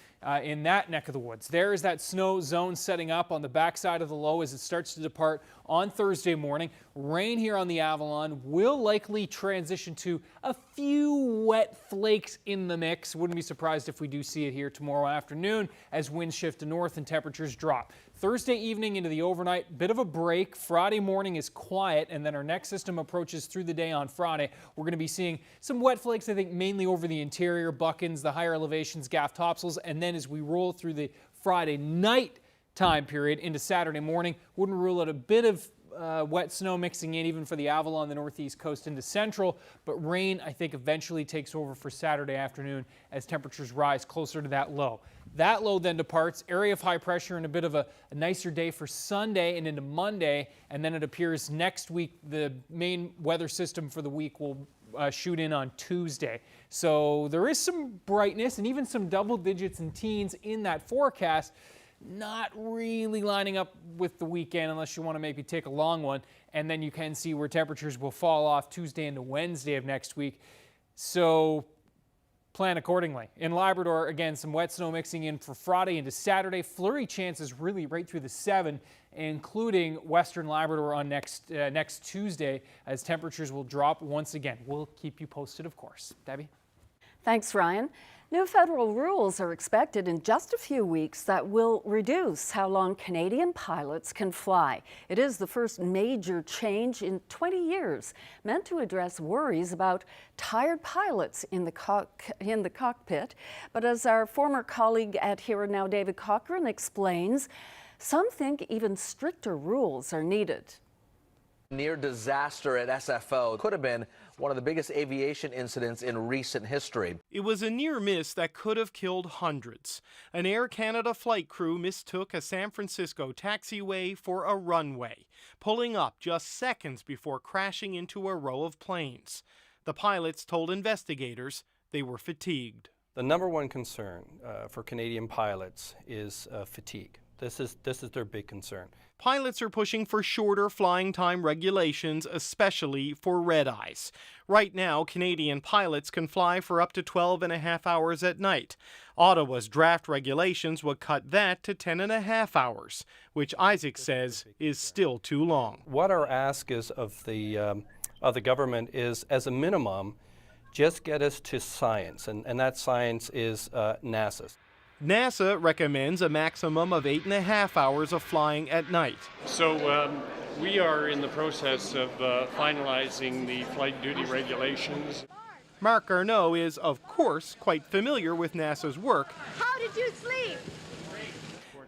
in that neck of the woods. There is that snow zone setting up on the backside of the low as it starts to depart on Thursday morning. Rain here on the Avalon will likely transition to a few wet flakes in the mix. Wouldn't be surprised if we do see it here tomorrow afternoon as winds shift to north and temperatures drop. Thursday evening into the overnight, bit of a break. Friday morning is quiet, and then our next system approaches through the day on Friday. We're going to be seeing some wet flakes, I think, mainly over the interior, Buckens, the higher elevations, Gaff Topsails, and then as we roll through the Friday night time period into Saturday morning, wouldn't rule out a bit of wet snow mixing in even for the Avalon, the northeast coast into central, but rain I think eventually takes over for Saturday afternoon as temperatures rise closer to that low. That low then departs, area of high pressure and a bit of a nicer day for Sunday and into Monday, and then it appears next week the main weather system for the week will shoot in on Tuesday. So there is some brightness and even some double digits and teens in that forecast. Not really lining up with the weekend unless you want to maybe take a long one, and then you can see where temperatures will fall off Tuesday into Wednesday of next week. So plan accordingly. In Labrador, again, some wet snow mixing in for Friday into Saturday. Flurry chances really right through the 7, including Western Labrador on next Tuesday as temperatures will drop once again. We'll keep you posted, of course. Debbie? Thanks, Ryan. New federal rules are expected in just a few weeks that will reduce how long Canadian pilots can fly. It is the first major change in 20 years, meant to address worries about tired pilots in the cockpit. But as our former colleague at Here and Now, David Cochran, explains, some think even stricter rules are needed. Near disaster at SFO could have been one of the biggest aviation incidents in recent history. It was a near miss that could have killed hundreds. An Air Canada flight crew mistook a San Francisco taxiway for a runway, pulling up just seconds before crashing into a row of planes. The pilots told investigators they were fatigued. The number one concern for Canadian pilots is fatigue. This is their big concern. Pilots are pushing for shorter flying time regulations, especially for red-eyes. Right now, Canadian pilots can fly for up to 12.5 hours at night. Ottawa's draft regulations would cut that to 10.5 hours, which Isaac says is still too long. What our ask is of the government is, as a minimum, just get us to science, and that science is NASA. NASA recommends a maximum of 8.5 hours of flying at night. So we are in the process of finalizing the flight duty regulations. Mark Arnault is, of course, quite familiar with NASA's work. How did you sleep?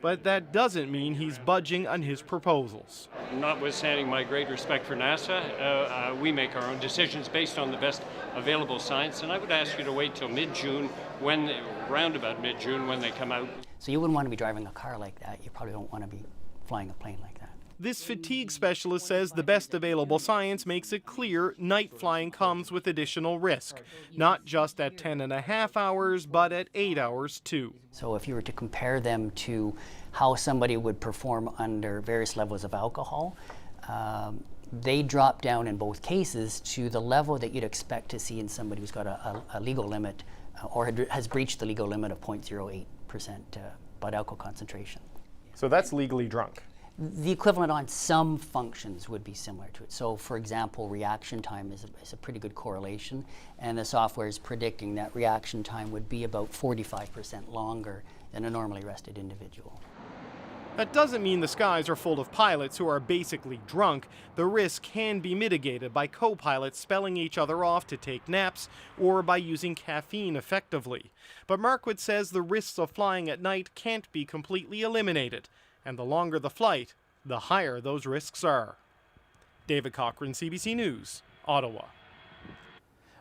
But that doesn't mean he's budging on his proposals. Notwithstanding my great respect for NASA, we make our own decisions based on the best available science, and I would ask you to wait till mid-June, round about mid-June, when they come out. So you wouldn't want to be driving a car like that. You probably don't want to be flying a plane like that. This fatigue specialist says the best available science makes it clear night flying comes with additional risk, not just at 10.5 hours, but at 8 hours too. So if you were to compare them to how somebody would perform under various levels of alcohol, they drop down in both cases to the level that you'd expect to see in somebody who's got a legal limit or has breached the legal limit of 0.08% blood alcohol concentration. So that's legally drunk? The equivalent on some functions would be similar to it. So for example, reaction time is a pretty good correlation, and the software is predicting that reaction time would be about 45% longer than a normally rested individual. That doesn't mean the skies are full of pilots who are basically drunk. The risk can be mitigated by co-pilots spelling each other off to take naps or by using caffeine effectively. But Markwood says the risks of flying at night can't be completely eliminated, and the longer the flight, the higher those risks are. David Cochran, CBC News, Ottawa.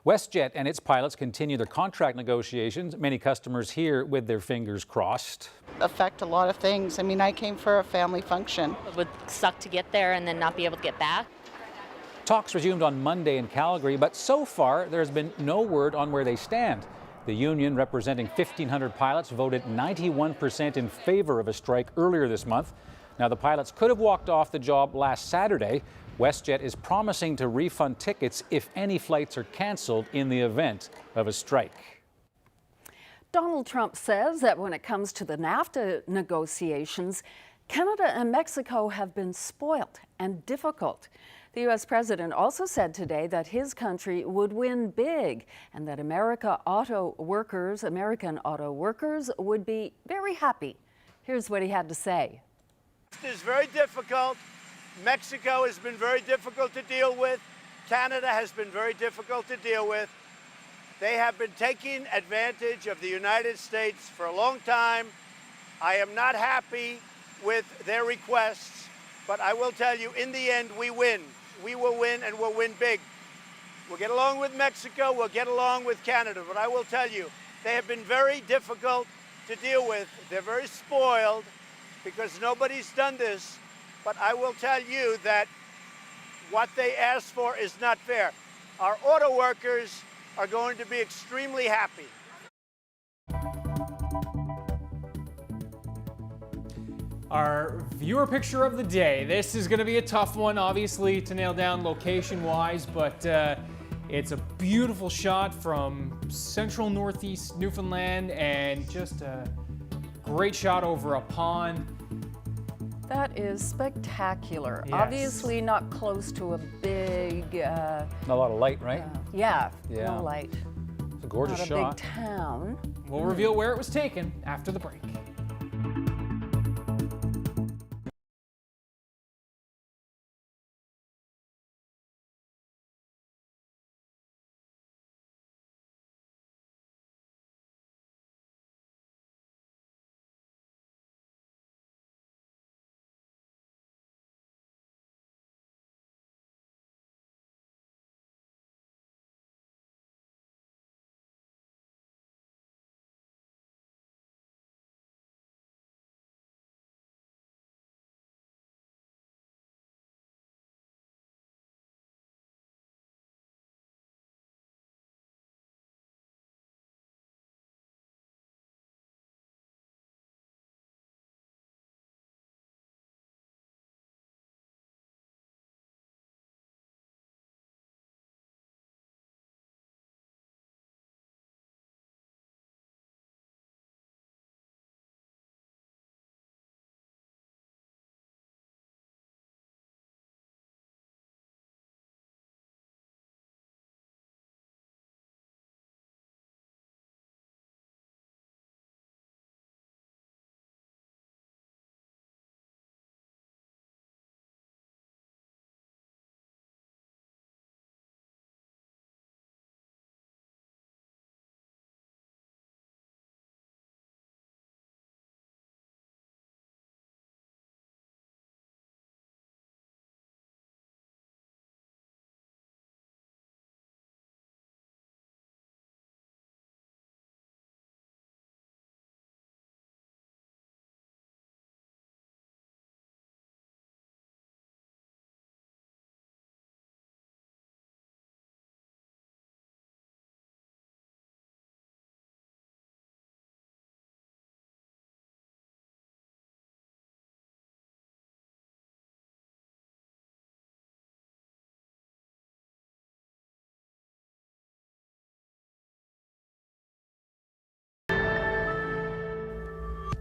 WestJet and its pilots continue their contract negotiations. Many customers here with their fingers crossed. Affect a lot of things. I mean, I came for a family function. It would suck to get there and then not be able to get back. Talks resumed on Monday in Calgary, but so far there's been no word on where they stand. The union, representing 1,500 pilots, voted 91% in favor of a strike earlier this month. Now, the pilots could have walked off the job last Saturday. WestJet is promising to refund tickets if any flights are canceled in the event of a strike. Donald Trump says that when it comes to the NAFTA negotiations, Canada and Mexico have been spoilt and difficult. The U.S. president also said today that his country would win big and that American auto workers would be very happy. Here's what he had to say. It is very difficult. Mexico has been very difficult to deal with. Canada has been very difficult to deal with. They have been taking advantage of the United States for a long time. I am not happy with their requests, but I will tell you, in the end, we win. We will win, and we'll win big. We'll get along with Mexico, we'll get along with Canada, but I will tell you, they have been very difficult to deal with. They're very spoiled because nobody's done this, but I will tell you that what they asked for is not fair. Our auto workers are going to be extremely happy. Our viewer picture of the day. This is going to be a tough one, obviously, to nail down location-wise, but it's a beautiful shot from central northeast Newfoundland and just a great shot over a pond. That is spectacular. Yes. Obviously not close to a big... Not a lot of light, right? Yeah, Yeah. no light. It's a gorgeous not shot. a big town. We'll reveal where it was taken after the break.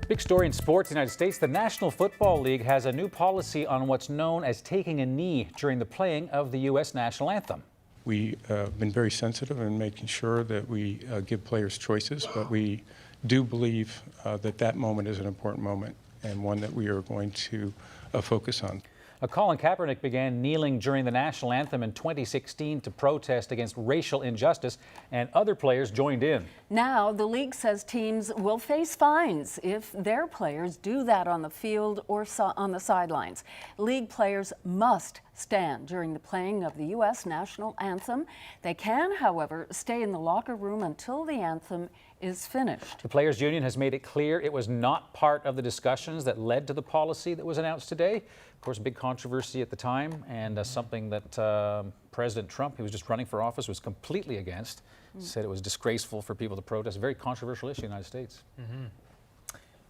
Big story in sports in the United States. The National Football League has a new policy on what's known as taking a knee during the playing of the U.S. national anthem. We've been very sensitive in making sure that we give players choices, but we do believe that moment is an important moment and one that we are going to focus on. Colin Kaepernick began kneeling during the national anthem in 2016 to protest against racial injustice, and other players joined in. Now, the league says teams will face fines if their players do that on the field or on the sidelines. League players must stand during the playing of the U.S. national anthem. They can, however, stay in the locker room until the anthem is finished. The Players Union has made it clear it was not part of the discussions that led to the policy that was announced today. Of course, a big controversy at the time, and something that President Trump, who was just running for office, was completely against. Said it was disgraceful for people to protest. A very controversial issue in the United States.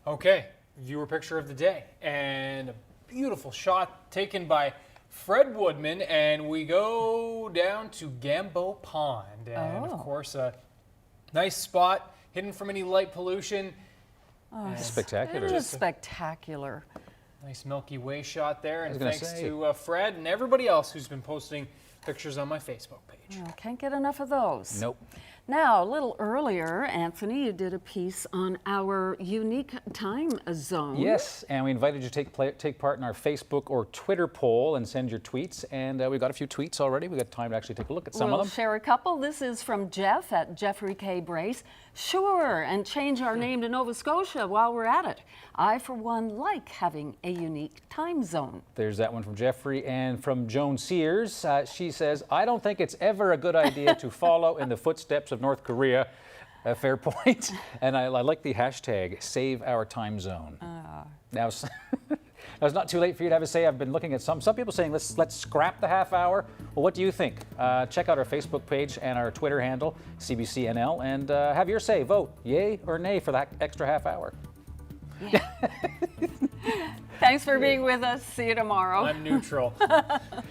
Okay, viewer picture of the day, and a beautiful shot taken by Fred Woodman, and we go down to Gambo Pond, and of course a nice spot hidden from any light pollution. Spectacular. It is spectacular. Nice Milky Way shot there, and thanks to Fred and everybody else who's been posting pictures on my Facebook page. Oh, can't get enough of those. Nope. Now, a little earlier, Anthony, you did a piece on our unique time zone. Yes, and we invited you to take part in our Facebook or Twitter poll and send your tweets. And we got a few tweets already. We got time to actually take a look at some of them. We'll share a couple. This is from Jeff at Jeffrey K. Brace. Sure, and change our name to Nova Scotia while we're at it. I, for one, like having a unique time zone. There's that one from Jeffrey. And from Joan Sears, she says, I don't think it's ever a good idea to follow in the footsteps of North Korea. A fair point. And I like the hashtag, save our time zone. Now, it's not too late for you to have a say. I've been looking at some people saying let's scrap the half hour. Well, what do you think? Check out our Facebook page and our Twitter handle, CBC NL, and have your say. Vote yay or nay for that extra half hour. Yeah. Thanks for being with us. See you tomorrow. I'm neutral.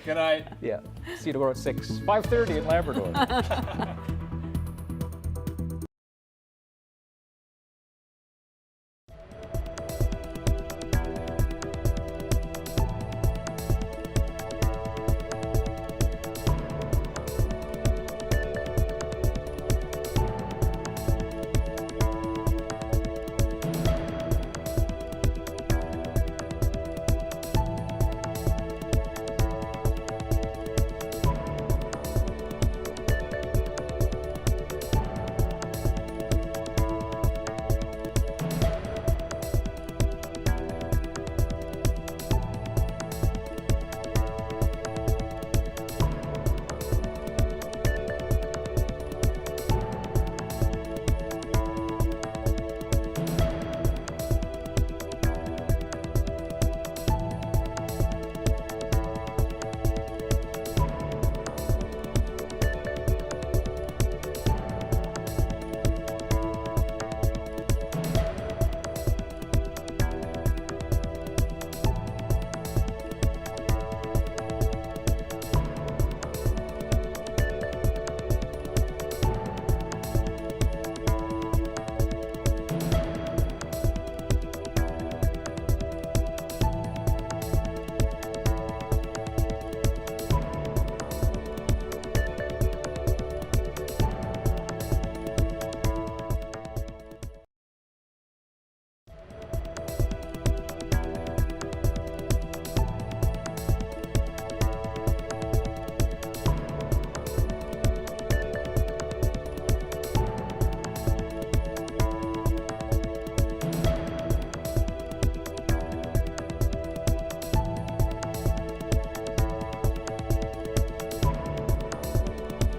Good night. Yeah. See you tomorrow at 6, 5:30 in Labrador.